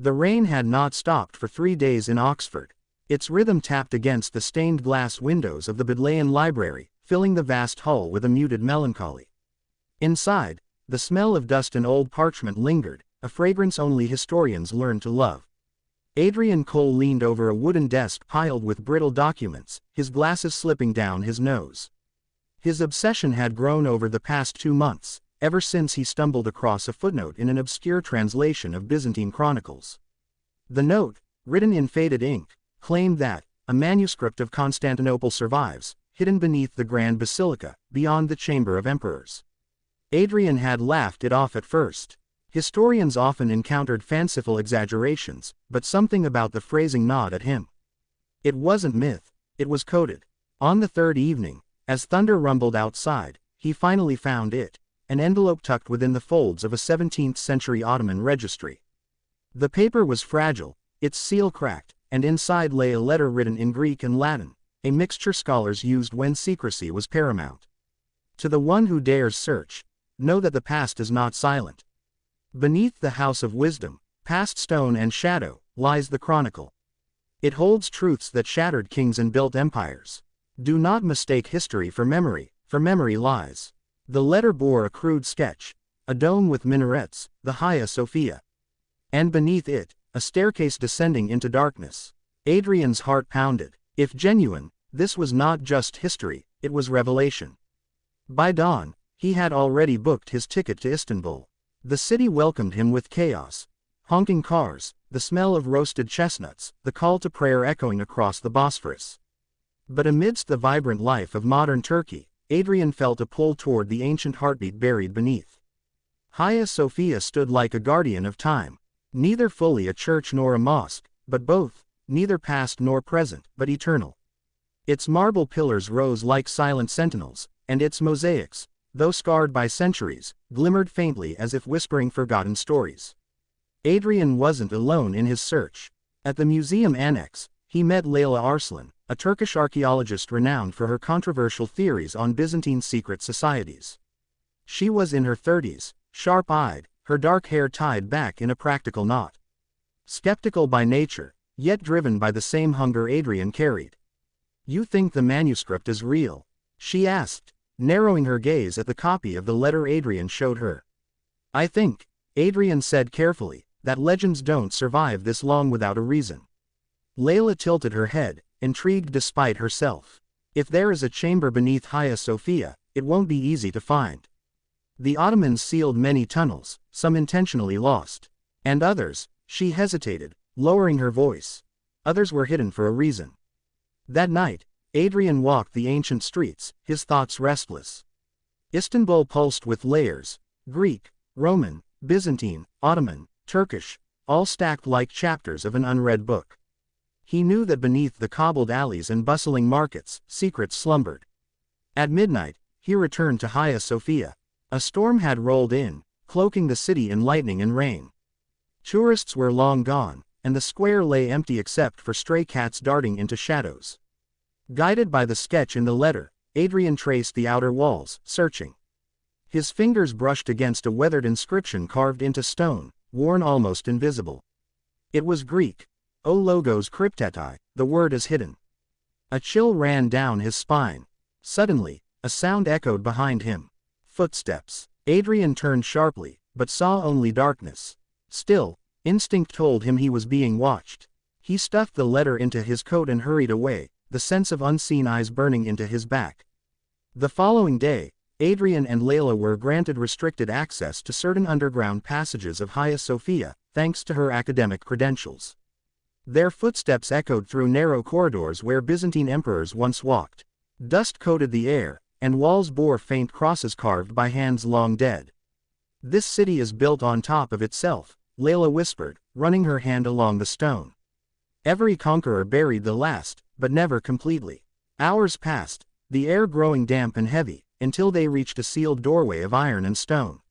The rain had not stopped for 3 days in Oxford. Its rhythm tapped against the stained glass windows of the Bodleian Library, filling the vast hall with a muted melancholy. Inside, the smell of dust and old parchment lingered, a fragrance only historians learn to love. Adrian Cole leaned over a wooden desk piled with brittle documents, his glasses slipping down his nose. His obsession had grown over the past 2 months, ever since he stumbled across a footnote in an obscure translation of Byzantine chronicles. The note, written in faded ink, claimed that a manuscript of Constantinople survives, hidden beneath the Grand Basilica, beyond the Chamber of Emperors. Adrian had laughed it off at first. Historians often encountered fanciful exaggerations, but something about the phrasing gnawed at him. It wasn't myth, it was coded. On the third evening, as thunder rumbled outside, he finally found it, an envelope tucked within the folds of a 17th-century Ottoman registry. The paper was fragile, its seal cracked, and inside lay a letter written in Greek and Latin, a mixture scholars used when secrecy was paramount. To the one who dares search, know that the past is not silent. Beneath the house of wisdom, past stone and shadow, lies the chronicle. It holds truths that shattered kings and built empires. Do not mistake history for memory lies. The letter bore a crude sketch, a dome with minarets, the Hagia Sophia. And beneath it, a staircase descending into darkness. Adrian's heart pounded. If genuine, this was not just history, it was revelation. By dawn, he had already booked his ticket to Istanbul. The city welcomed him with chaos. Honking cars, the smell of roasted chestnuts, the call to prayer echoing across the Bosphorus. But amidst the vibrant life of modern Turkey, Adrian felt a pull toward the ancient heartbeat buried beneath. Hagia Sophia stood like a guardian of time. Neither fully a church nor a mosque, but both, neither past nor present, but eternal. Its marble pillars rose like silent sentinels, and its mosaics, though scarred by centuries, glimmered faintly as if whispering forgotten stories. Adrian wasn't alone in his search. At the museum annex, he met Leyla Arslan, a Turkish archaeologist renowned for her controversial theories on Byzantine secret societies. She was in her 30s, sharp-eyed, her dark hair tied back in a practical knot. Skeptical by nature, yet driven by the same hunger Adrian carried. "You think the manuscript is real?" she asked, narrowing her gaze at the copy of the letter Adrian showed her. "I think," Adrian said carefully, "that legends don't survive this long without a reason." Leyla tilted her head, intrigued despite herself. "If there is a chamber beneath Hagia Sophia, it won't be easy to find. The Ottomans sealed many tunnels, some intentionally lost. And others," she hesitated, lowering her voice. "Others were hidden for a reason." That night, Adrian walked the ancient streets, his thoughts restless. Istanbul pulsed with layers, Greek, Roman, Byzantine, Ottoman, Turkish, all stacked like chapters of an unread book. He knew that beneath the cobbled alleys and bustling markets, secrets slumbered. At midnight, he returned to Hagia Sophia. A storm had rolled in, cloaking the city in lightning and rain. Tourists were long gone, and the square lay empty except for stray cats darting into shadows. Guided by the sketch in the letter, Adrian traced the outer walls, searching. His fingers brushed against a weathered inscription carved into stone, worn almost invisible. It was Greek. O logos cryptetai, the word is hidden. A chill ran down his spine. Suddenly, a sound echoed behind him. Footsteps. Adrian turned sharply, but saw only darkness. Still, instinct told him he was being watched. He stuffed the letter into his coat and hurried away, the sense of unseen eyes burning into his back. The following day, Adrian and Leyla were granted restricted access to certain underground passages of Hagia Sophia, thanks to her academic credentials. Their footsteps echoed through narrow corridors where Byzantine emperors once walked. Dust coated the air, and walls bore faint crosses carved by hands long dead. "This city is built on top of itself," Leyla whispered, running her hand along the stone. "Every conqueror buried the last, but never completely." Hours passed, the air growing damp and heavy, until they reached a sealed doorway of iron and stone.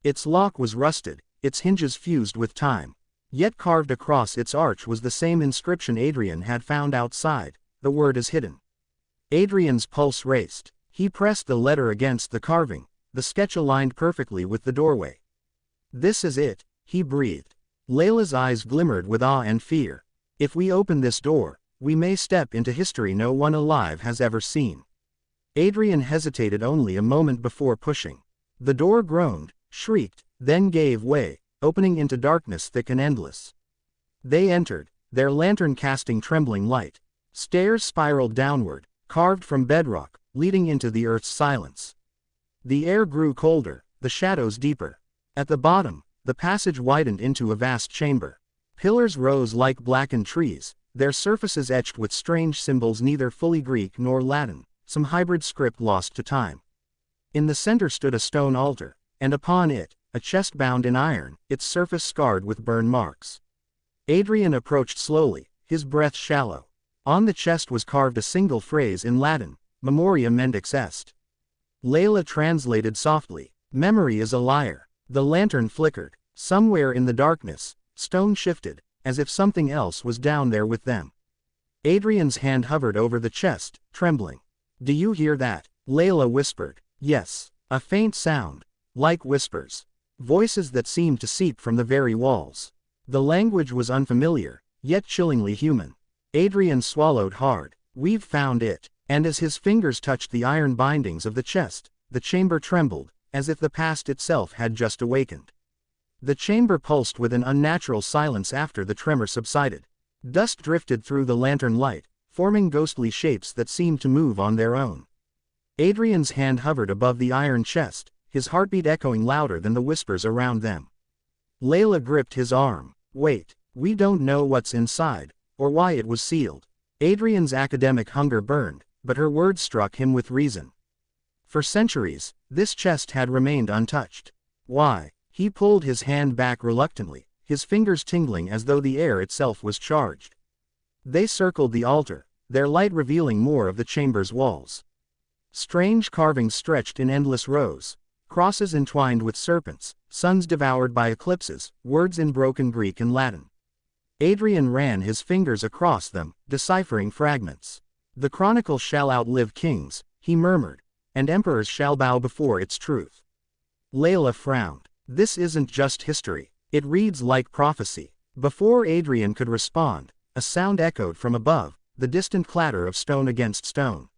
Its lock was rusted, its hinges fused with time. Yet carved across its arch was the same inscription Adrian had found outside, "The word is hidden." Adrian's pulse raced. He pressed the letter against the carving, the sketch aligned perfectly with the doorway. "This is it," he breathed. Layla's eyes glimmered with awe and fear. If we open this door, we may step into history no one alive has ever seen. Adrian hesitated only a moment before pushing. The door groaned, shrieked, then gave way, opening into darkness thick and endless. They entered, their lantern casting trembling light. Stairs spiraled downward, carved from bedrock, leading into the earth's silence. The air grew colder, the shadows deeper. At the bottom, the passage widened into a vast chamber. Pillars rose like blackened trees, their surfaces etched with strange symbols neither fully Greek nor Latin, some hybrid script lost to time. In the center stood a stone altar, and upon it, a chest bound in iron, its surface scarred with burn marks. Adrian approached slowly, his breath shallow. On the chest was carved a single phrase in Latin, Memoria mendax est. Layla translated softly, "Memory is a liar." The lantern flickered. Somewhere in the darkness, stone shifted, as if something else was down there with them. Adrian's hand hovered over the chest, trembling. "Do you hear that?" Layla whispered. "Yes." A faint sound, like whispers. Voices that seemed to seep from the very walls. The language was unfamiliar, yet chillingly human. Adrian swallowed hard. "We've found it." And as his fingers touched the iron bindings of the chest, the chamber trembled, as if the past itself had just awakened. The chamber pulsed with an unnatural silence after the tremor subsided. Dust drifted through the lantern light, forming ghostly shapes that seemed to move on their own. Adrian's hand hovered above the iron chest, his heartbeat echoing louder than the whispers around them. Layla gripped his arm. "Wait, we don't know what's inside, or why it was sealed." Adrian's academic hunger burned, but her words struck him with reason. For centuries, this chest had remained untouched. Why? He pulled his hand back reluctantly, his fingers tingling as though the air itself was charged. They circled the altar, their light revealing more of the chamber's walls. Strange carvings stretched in endless rows, crosses entwined with serpents, suns devoured by eclipses, words in broken Greek and Latin. Adrian ran his fingers across them, deciphering fragments. "The chronicle shall outlive kings," he murmured, "and emperors shall bow before its truth." Layla frowned. "This isn't just history, it reads like prophecy." Before Adrian could respond, a sound echoed from above, the distant clatter of stone against stone.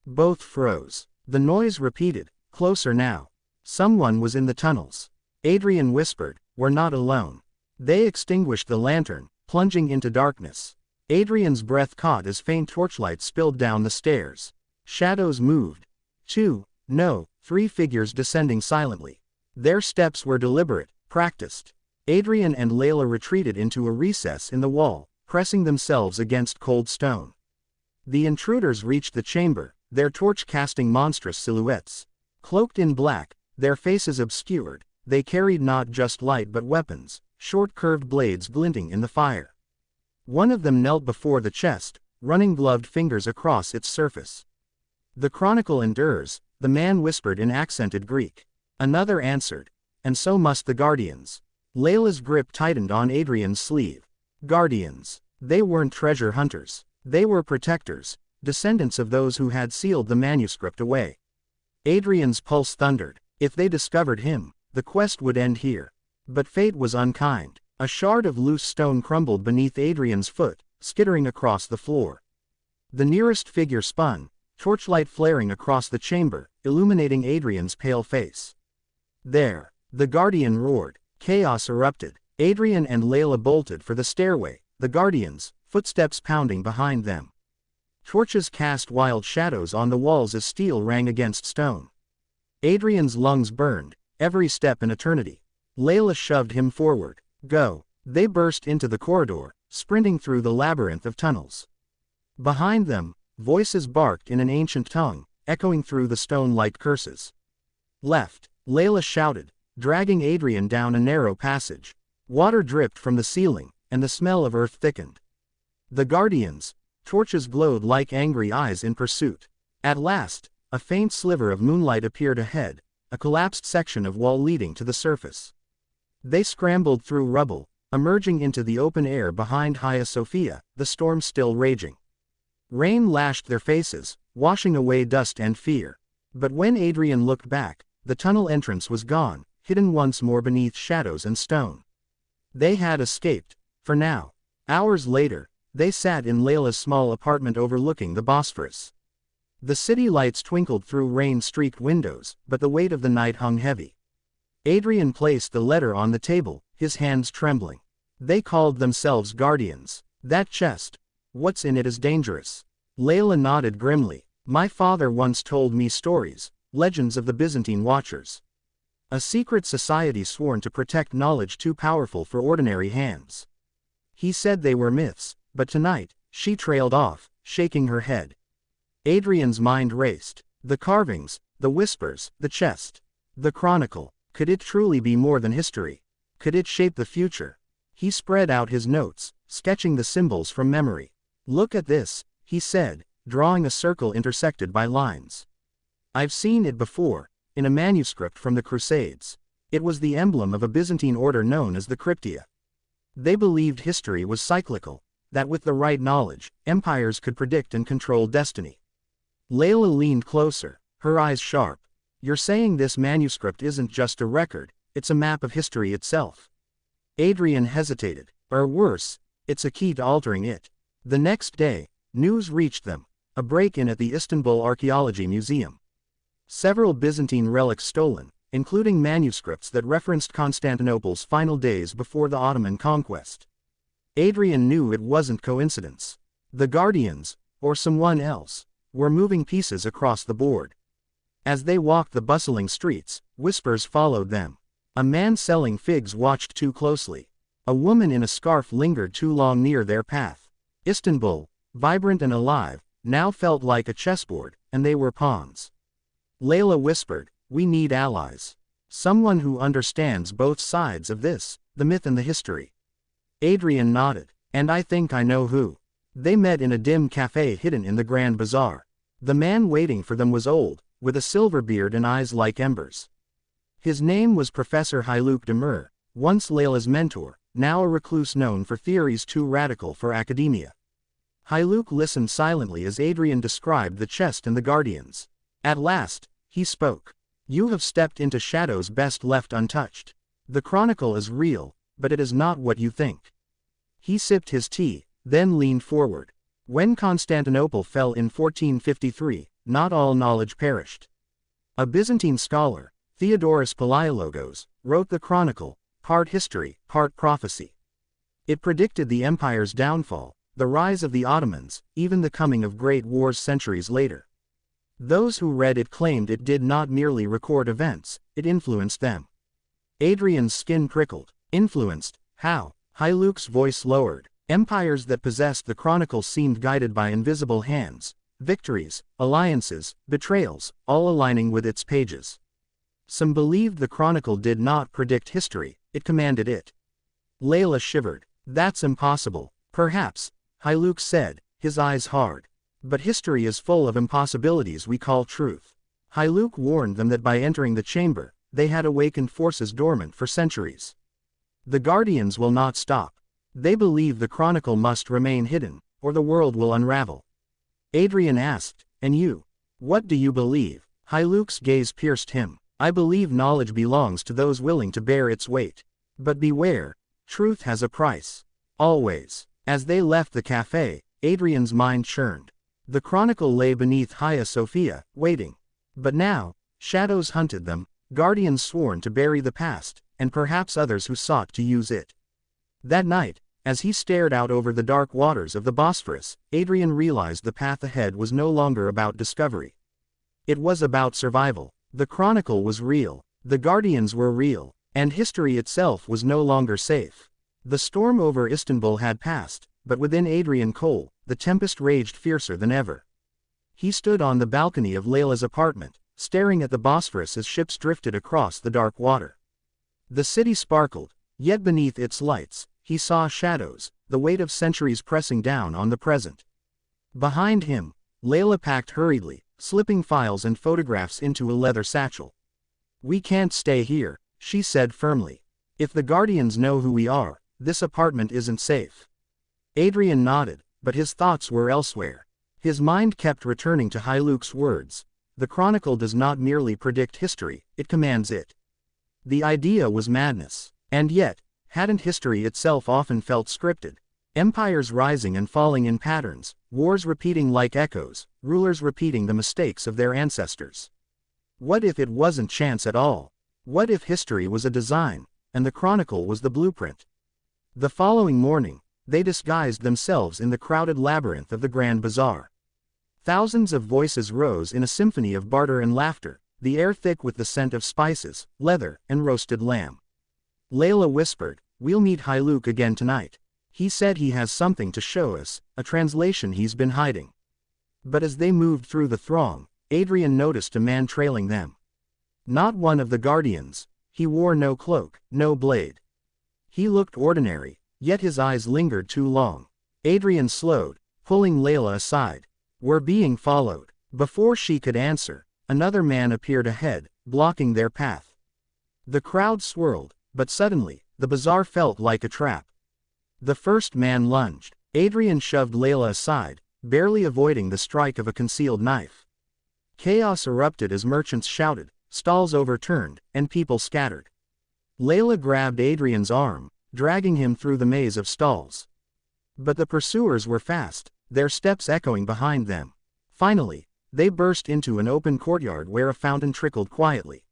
Both froze. The noise repeated, closer now. Someone was in the tunnels. Adrian whispered, "We're not alone." They extinguished the lantern, plunging into darkness. Adrian's breath caught as faint torchlight spilled down the stairs. Shadows moved. 2, no, 3 figures descending silently. Their steps were deliberate, practiced. Adrian and Layla retreated into a recess in the wall, pressing themselves against cold stone. The intruders reached the chamber, their torch casting monstrous silhouettes. Cloaked in black, their faces obscured, they carried not just light but weapons, short curved blades glinting in the fire. One of them knelt before the chest, running gloved fingers across its surface. "The chronicle endures," the man whispered in accented Greek. Another answered, "And so must the guardians." Layla's grip tightened on Adrian's sleeve. Guardians. They weren't treasure hunters. They were protectors, descendants of those who had sealed the manuscript away. Adrian's pulse thundered. If they discovered him, the quest would end here. But fate was unkind. A shard of loose stone crumbled beneath Adrian's foot, skittering across the floor. The nearest figure spun, torchlight flaring across the chamber, illuminating Adrian's pale face. "There!" The guardian roared. Chaos erupted. Adrian and Layla bolted for the stairway, the guardians, footsteps pounding behind them. Torches cast wild shadows on the walls as steel rang against stone. Adrian's lungs burned, every step an eternity. Layla shoved him forward. "Go!" They burst into the corridor, sprinting through the labyrinth of tunnels. Behind them, voices barked in an ancient tongue, echoing through the stone-like curses. "Left!" Layla shouted, dragging Adrian down a narrow passage. Water dripped from the ceiling, and the smell of earth thickened. The guardians, torches glowed like angry eyes in pursuit. At last, a faint sliver of moonlight appeared ahead, a collapsed section of wall leading to the surface. They scrambled through rubble, emerging into the open air behind Hagia Sophia, the storm still raging. Rain lashed their faces, washing away dust and fear. But when Adrian looked back, the tunnel entrance was gone, hidden once more beneath shadows and stone. They had escaped, for now. Hours later, they sat in Layla's small apartment overlooking the Bosphorus. The city lights twinkled through rain-streaked windows, but the weight of the night hung heavy. Adrian placed the letter on the table, his hands trembling. They called themselves guardians. That chest. What's in it is dangerous. Layla nodded grimly. My father once told me stories, legends of the Byzantine Watchers. A secret society sworn to protect knowledge too powerful for ordinary hands. He said they were myths, but tonight, she trailed off, shaking her head. Adrian's mind raced. The carvings, the whispers, the chest. The chronicle. Could it truly be more than history? Could it shape the future? He spread out his notes, sketching the symbols from memory. Look at this, he said, drawing a circle intersected by lines. I've seen it before, in a manuscript from the Crusades. It was the emblem of a Byzantine order known as the Cryptia. They believed history was cyclical, that with the right knowledge, empires could predict and control destiny. Layla leaned closer, her eyes sharp. You're saying this manuscript isn't just a record, it's a map of history itself. Adrian hesitated. Or worse, it's a key to altering it. The next day, news reached them. A break-in at the Istanbul Archaeology Museum. Several Byzantine relics stolen, including manuscripts that referenced Constantinople's final days before the Ottoman conquest. Adrian knew it wasn't coincidence. The Guardians, or someone else, were moving pieces across the board. As they walked the bustling streets, whispers followed them. A man selling figs watched too closely. A woman in a scarf lingered too long near their path. Istanbul, vibrant and alive, now felt like a chessboard, and they were pawns. Layla whispered, we need allies. Someone who understands both sides of this, the myth and the history. Adrian nodded. And I think I know who. They met in a dim cafe hidden in the Grand Bazaar. The man waiting for them was old, with a silver beard and eyes like embers. His name was Professor Hayluk Demir, once Layla's mentor, now a recluse known for theories too radical for academia. Hayluk listened silently as Adrian described the chest and the guardians. At last, he spoke. You have stepped into shadows best left untouched. The chronicle is real, but it is not what you think. He sipped his tea, then leaned forward. When Constantinople fell in 1453, not all knowledge perished. A Byzantine scholar, Theodoros Palaiologos, wrote the chronicle, part history, part prophecy. It predicted the empire's downfall, the rise of the Ottomans, even the coming of great wars centuries later. Those who read it claimed it did not merely record events, it influenced them. Adrian's skin prickled. Influenced? How? Hayluk's voice lowered. Empires that possessed the chronicle seemed guided by invisible hands. Victories, alliances, betrayals, all aligning with its pages. Some believed the chronicle did not predict history, it commanded it. Layla shivered. That's impossible. Perhaps, Hayluk said, his eyes hard. But history is full of impossibilities we call truth. Hayluk warned them that by entering the chamber, they had awakened forces dormant for centuries. The Guardians will not stop. They believe the chronicle must remain hidden, or the world will unravel. Adrian asked, and you? What do you believe? Hayluk's gaze pierced him. I believe knowledge belongs to those willing to bear its weight. But beware, truth has a price. Always. As they left the cafe, Adrian's mind churned. The chronicle lay beneath Hagia Sophia, waiting. But now, shadows hunted them, guardians sworn to bury the past, and perhaps others who sought to use it. That night, as he stared out over the dark waters of the Bosphorus, Adrian realized the path ahead was no longer about discovery. It was about survival. The chronicle was real, the guardians were real, and history itself was no longer safe. The storm over Istanbul had passed, but within Adrian Cole, the tempest raged fiercer than ever. He stood on the balcony of Layla's apartment, staring at the Bosphorus as ships drifted across the dark water. The city sparkled, yet beneath its lights, he saw shadows, the weight of centuries pressing down on the present. Behind him, Layla packed hurriedly, slipping files and photographs into a leather satchel. We can't stay here, she said firmly. If the Guardians know who we are, this apartment isn't safe. Adrian nodded, but his thoughts were elsewhere. His mind kept returning to Hayluk's words. The chronicle does not merely predict history, it commands it. The idea was madness. And yet, Hadn't history itself often felt scripted? Empires rising and falling in patterns, wars repeating like echoes, rulers repeating the mistakes of their ancestors. What if it wasn't chance at all? What if history was a design, and the chronicle was the blueprint? The following morning, they disguised themselves in the crowded labyrinth of the Grand Bazaar. Thousands of voices rose in a symphony of barter and laughter, the air thick with the scent of spices, leather, and roasted lamb. Layla whispered, "We'll meet Hyluk again tonight. He said he has something to show us, a translation he's been hiding." But as they moved through the throng, Adrian noticed a man trailing them. Not one of the guardians. He wore no cloak, no blade. He looked ordinary, yet his eyes lingered too long. Adrian slowed, pulling Layla aside. "We're being followed." Before she could answer, another man appeared ahead, blocking their path. The crowd swirled, but suddenly, the bazaar felt like a trap. The first man lunged. Adrian shoved Layla aside, barely avoiding the strike of a concealed knife. Chaos erupted as merchants shouted, stalls overturned, and people scattered. Layla grabbed Adrian's arm, dragging him through the maze of stalls. But the pursuers were fast, their steps echoing behind them. Finally, they burst into an open courtyard where a fountain trickled quietly.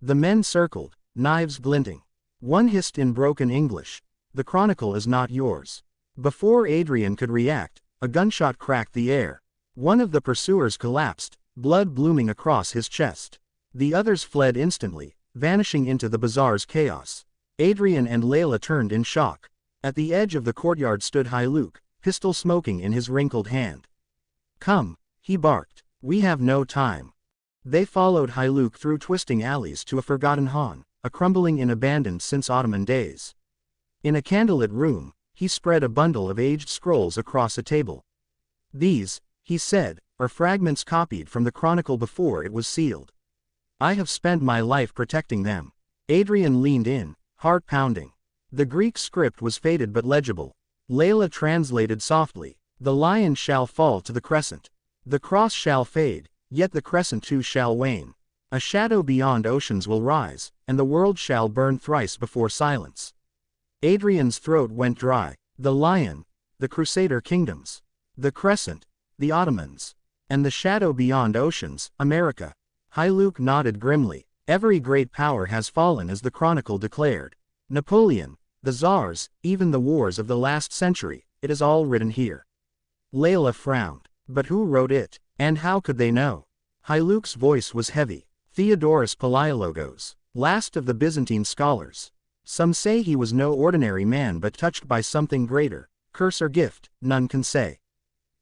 The men circled, knives glinting. One hissed in broken English, "The chronicle is not yours." Before Adrian could react, a gunshot cracked the air. One of the pursuers collapsed, blood blooming across his chest. The others fled instantly, vanishing into the bazaar's chaos. Adrian and Layla turned in shock. At the edge of the courtyard stood Hyluk, pistol smoking in his wrinkled hand. "Come," he barked. "We have no time." They followed Hyluk through twisting alleys to a forgotten Han, a crumbling inn abandoned since Ottoman days. In a candlelit room, he spread a bundle of aged scrolls across a table. "These," he said, "are fragments copied from the chronicle before it was sealed. I have spent my life protecting them." Adrian leaned in, heart pounding. The Greek script was faded but legible. Layla translated softly, "The lion shall fall to the crescent. The cross shall fade, yet the crescent too shall wane. A shadow beyond oceans will rise, and the world shall burn thrice before silence." Adrian's throat went dry. The lion, the Crusader kingdoms. The crescent, the Ottomans. And the shadow beyond oceans, America. Hyluk nodded grimly. "Every great power has fallen as the chronicle declared. Napoleon, the czars, even the wars of the last century, it is all written here." Layla frowned. "But who wrote it? And how could they know?" Hyluk's voice was heavy. "Theodorus Palaiologos, last of the Byzantine scholars. Some say he was no ordinary man but touched by something greater, curse or gift, none can say.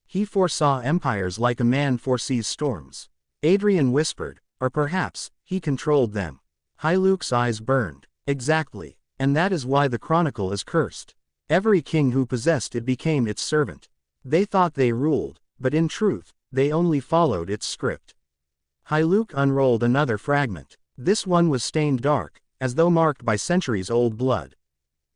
He foresaw empires like a man foresees storms." Adrian whispered, "Or perhaps, he controlled them." Hyluk's eyes burned. "Exactly. And that is why the chronicle is cursed. Every king who possessed it became its servant. They thought they ruled, but in truth, they only followed its script." Hyluk unrolled another fragment. This one was stained dark, as though marked by centuries-old blood.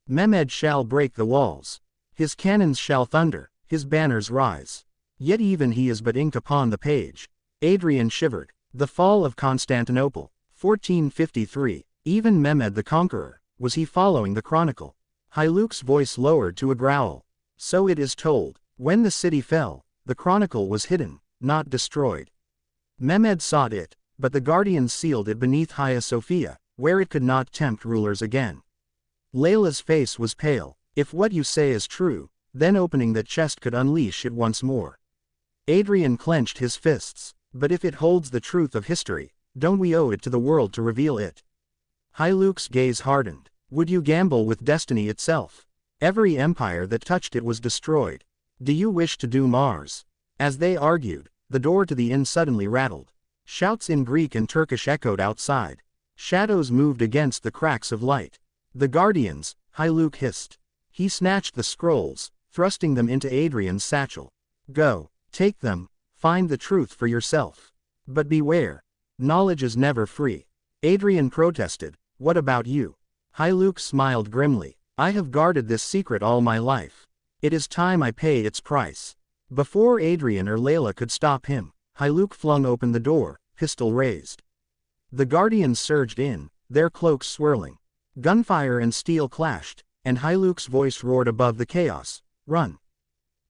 "Mehmed shall break the walls. His cannons shall thunder, his banners rise. Yet even he is but ink upon the page." Adrian shivered. The fall of Constantinople, 1453. Even Mehmed the Conqueror, was he following the chronicle? Hyluk's voice lowered to a growl. "So it is told. When the city fell, the chronicle was hidden, not destroyed. Mehmed sought it, but the guardians sealed it beneath Hagia Sophia, where it could not tempt rulers again." Layla's face was pale. "If what you say is true, then opening that chest could unleash it once more." Adrian clenched his fists. "But if it holds the truth of history, don't we owe it to the world to reveal it?" Hyluk's gaze hardened. "Would you gamble with destiny itself? Every empire that touched it was destroyed. Do you wish to do Mars?" As they argued, the door to the inn suddenly rattled. Shouts in Greek and Turkish echoed outside. Shadows moved against the cracks of light. "The guardians," Hyluk hissed. He snatched the scrolls, thrusting them into Adrian's satchel. "Go, take them, find the truth for yourself. But beware. Knowledge is never free." Adrian protested, "What about you?" Hyluk smiled grimly. "I have guarded this secret all my life. It is time I pay its price." Before Adrian or Layla could stop him, Hyluk flung open the door, pistol raised. The guardians surged in, their cloaks swirling. Gunfire and steel clashed, and Hyluk's voice roared above the chaos, "Run!"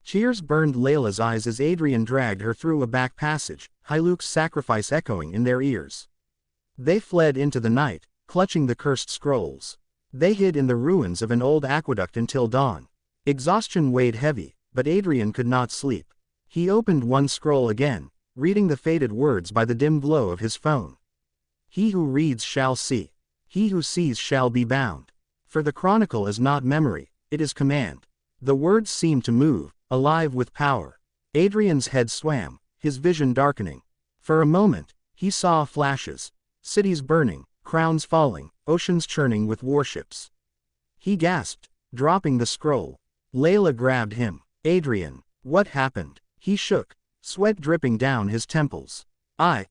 Tears burned Layla's eyes as Adrian dragged her through a back passage, Hyluk's sacrifice echoing in their ears. They fled into the night, clutching the cursed scrolls. They hid in the ruins of an old aqueduct until dawn. Exhaustion weighed heavy, but Adrian could not sleep. He opened one scroll again, reading the faded words by the dim glow of his phone. "He who reads shall see. He who sees shall be bound. For the chronicle is not memory, it is command." The words seemed to move, alive with power. Adrian's head swam, his vision darkening. For a moment, he saw flashes. Cities burning, crowns falling, oceans churning with warships. He gasped, dropping the scroll. Layla grabbed him. "Adrian, what happened?" He shook, sweat dripping down his temples. I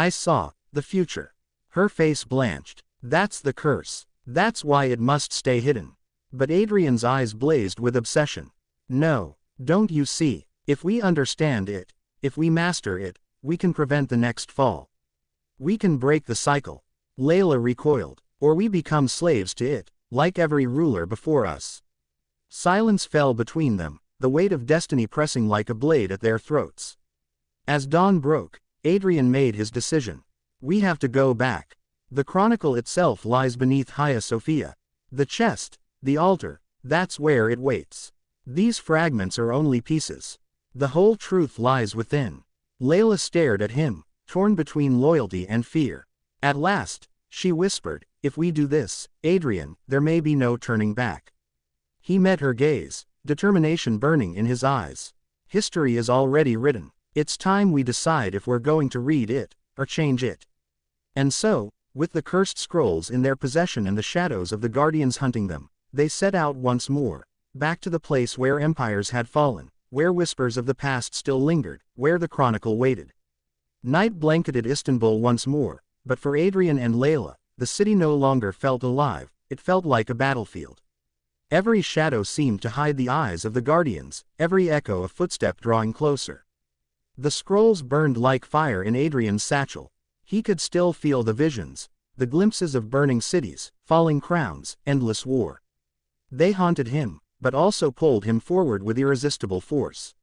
saw the future." Her face blanched. "That's the curse. That's why it must stay hidden." But Adrian's eyes blazed with obsession. "No, don't you see? If we understand it, if we master it, we can prevent the next fall. We can break the cycle." Layla recoiled. "Or we become slaves to it, like every ruler before us." Silence fell between them, the weight of destiny pressing like a blade at their throats. As dawn broke, Adrian made his decision. "We have to go back. The chronicle itself lies beneath Hagia Sophia. The chest, the altar, that's where it waits. These fragments are only pieces. The whole truth lies within." Layla stared at him, torn between loyalty and fear. At last, she whispered, "If we do this, Adrian, there may be no turning back." He met her gaze, determination burning in his eyes. "History is already written. It's time we decide if we're going to read it, or change it." And so, with the cursed scrolls in their possession and the shadows of the guardians hunting them, they set out once more, back to the place where empires had fallen, where whispers of the past still lingered, where the chronicle waited. Night blanketed Istanbul once more, but for Adrian and Layla, the city no longer felt alive, it felt like a battlefield. Every shadow seemed to hide the eyes of the guardians, every echo a footstep drawing closer. The scrolls burned like fire in Adrian's satchel. He could still feel the visions, the glimpses of burning cities, falling crowns, endless war. They haunted him, but also pulled him forward with irresistible force.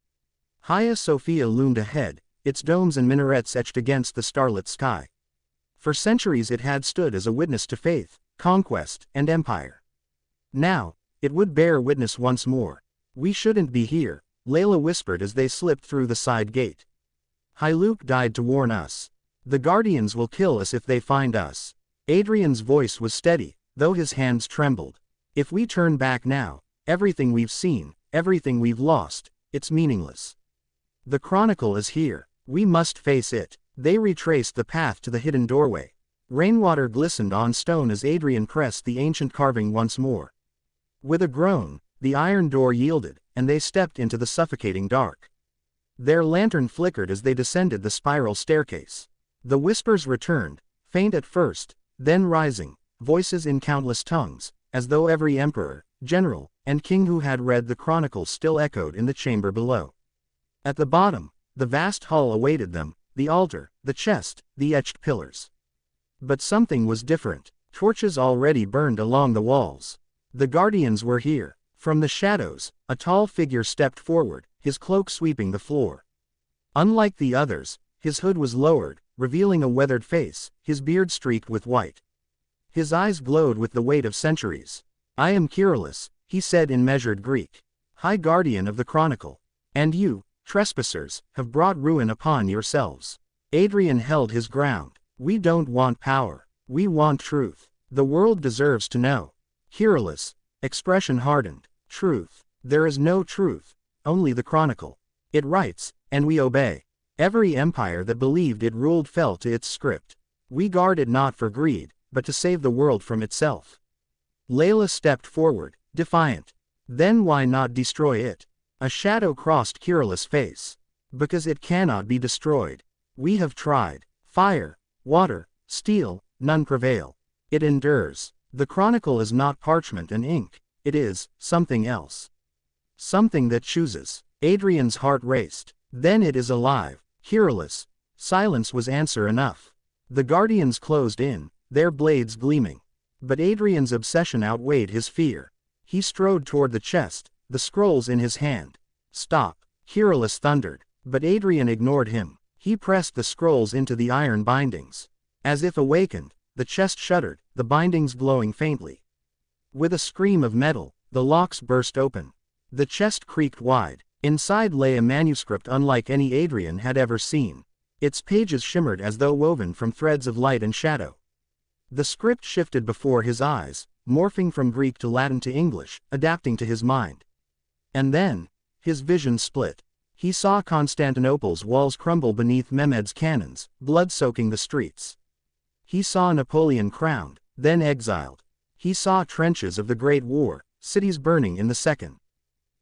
Hagia Sophia loomed ahead, its domes and minarets etched against the starlit sky. For centuries it had stood as a witness to faith, conquest, and empire. Now, it would bear witness once more. "We shouldn't be here," Layla whispered as they slipped through the side gate. "Hyluk died to warn us. The guardians will kill us if they find us." Adrian's voice was steady, though his hands trembled. "If we turn back now, everything we've seen, everything we've lost, it's meaningless. The chronicle is here. We must face it." They retraced the path to the hidden doorway. Rainwater glistened on stone as Adrian pressed the ancient carving once more. With a groan, the iron door yielded, and they stepped into the suffocating dark. Their lantern flickered as they descended the spiral staircase. The whispers returned, faint at first, then rising, voices in countless tongues, as though every emperor, general, and king who had read the chronicle still echoed in the chamber below. At the bottom, the vast hall awaited them, the altar, the chest, the etched pillars. But something was different. Torches already burned along the walls. The guardians were here. From the shadows, a tall figure stepped forward, his cloak sweeping the floor. Unlike the others, his hood was lowered, revealing a weathered face, his beard streaked with white. His eyes glowed with the weight of centuries. "I am Kirillus," he said in measured Greek, "High Guardian of the Chronicle. And you, trespassers, have brought ruin upon yourselves." Adrian held his ground. "We don't want power. We want truth. The world deserves to know." Kirillus, expression hardened. "Truth. There is no truth. Only the chronicle. It writes, and we obey." Every empire that believed it ruled fell to its script. "We guard it not for greed, but to save the world from itself." Layla stepped forward, defiant. "Then why not destroy it?" A shadow crossed Kirillus' face. "Because it cannot be destroyed. We have tried. Fire, water, steel, none prevail. It endures. The chronicle is not parchment and ink, it is something else. Something that chooses." Adrian's heart raced. "Then it is alive." Kirillus. Silence was answer enough. The guardians closed in, their blades gleaming. But Adrian's obsession outweighed his fear. He strode toward the chest, the scrolls in his hand. "Stop," Kirillus thundered, but Adrian ignored him. He pressed the scrolls into the iron bindings. As if awakened, the chest shuddered, the bindings glowing faintly. With a scream of metal, the locks burst open. The chest creaked wide. Inside lay a manuscript unlike any Adrian had ever seen. Its pages shimmered as though woven from threads of light and shadow. The script shifted before his eyes, morphing from Greek to Latin to English, adapting to his mind. And then, his vision split. He saw Constantinople's walls crumble beneath Mehmed's cannons, blood soaking the streets. He saw Napoleon crowned, then exiled. He saw trenches of the Great War, cities burning in the second.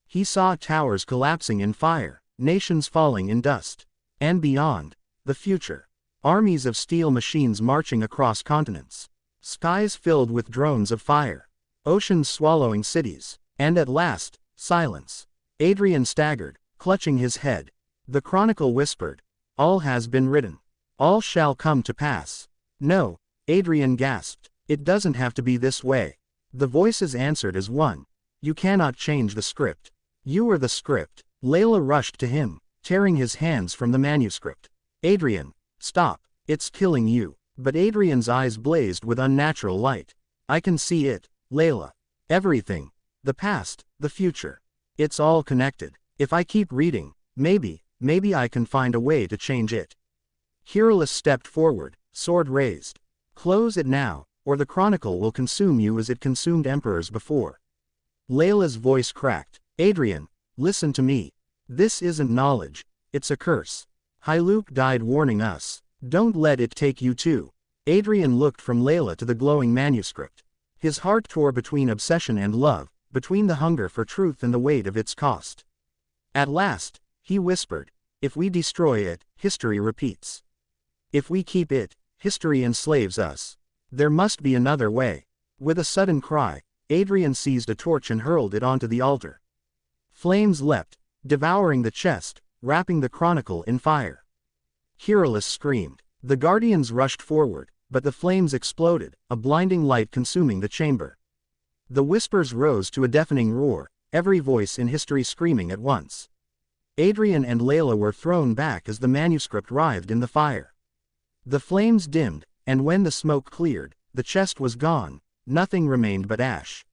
He saw towers collapsing in fire, nations falling in dust. And beyond, the future. Armies of steel machines marching across continents. Skies filled with drones of fire. Oceans swallowing cities. And at last, silence. Adrian staggered, clutching his head. The chronicle whispered, "All has been written. All shall come to pass." "No," Adrian gasped. "It doesn't have to be this way." The voices answered as one. "You cannot change the script. You are the script." Layla rushed to him, tearing his hands from the manuscript. "Adrian, stop, it's killing you." But Adrian's eyes blazed with unnatural light. "I can see it, Layla. Everything. The past, the future. It's all connected. If I keep reading, maybe I can find a way to change it." Kirillus stepped forward, sword raised. "Close it now, or the chronicle will consume you as it consumed emperors before." Layla's voice cracked. "Adrian, listen to me. This isn't knowledge, it's a curse. Hyluk died warning us. Don't let it take you too." Adrian looked from Layla to the glowing manuscript. His heart tore between obsession and love, between the hunger for truth and the weight of its cost. At last, he whispered, "If we destroy it, history repeats. If we keep it, history enslaves us. There must be another way." With a sudden cry, Adrian seized a torch and hurled it onto the altar. Flames leapt, devouring the chest, wrapping the chronicle in fire. Kirillus screamed. The guardians rushed forward, but the flames exploded, a blinding light consuming the chamber. The whispers rose to a deafening roar, every voice in history screaming at once. Adrian and Layla were thrown back as the manuscript writhed in the fire. The flames dimmed, and when the smoke cleared, the chest was gone, nothing remained but ash.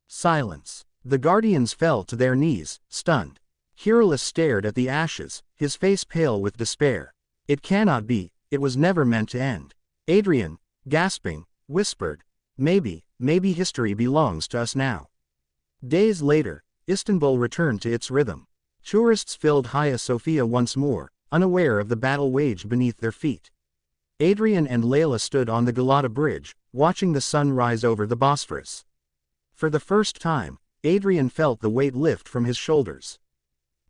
Silence. The guardians fell to their knees, stunned. Kirillus stared at the ashes, his face pale with despair. "It cannot be, it was never meant to end." Adrian, gasping, whispered, maybe history belongs to us now." Days later, Istanbul returned to its rhythm. Tourists filled Hagia Sophia once more, unaware of the battle waged beneath their feet. Adrian and Layla stood on the Galata Bridge, watching the sun rise over the Bosphorus. For the first time, Adrian felt the weight lift from his shoulders.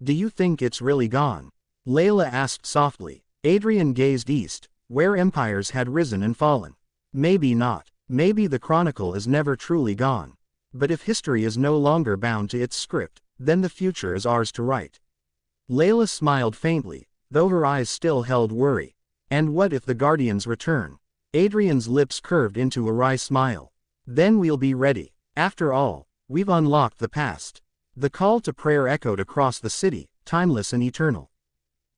"Do you think it's really gone?" Layla asked softly. Adrian gazed east, where empires had risen and fallen. "Maybe not. Maybe the chronicle is never truly gone. But if history is no longer bound to its script, then the future is ours to write." Layla smiled faintly, though her eyes still held worry. "And what if the guardians return?" Adrian's lips curved into a wry smile. "Then we'll be ready. After all, we've unlocked the past." The call to prayer echoed across the city, timeless and eternal.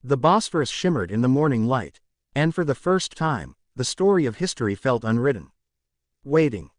The Bosphorus shimmered in the morning light. And for the first time, the story of history felt unwritten. Waiting.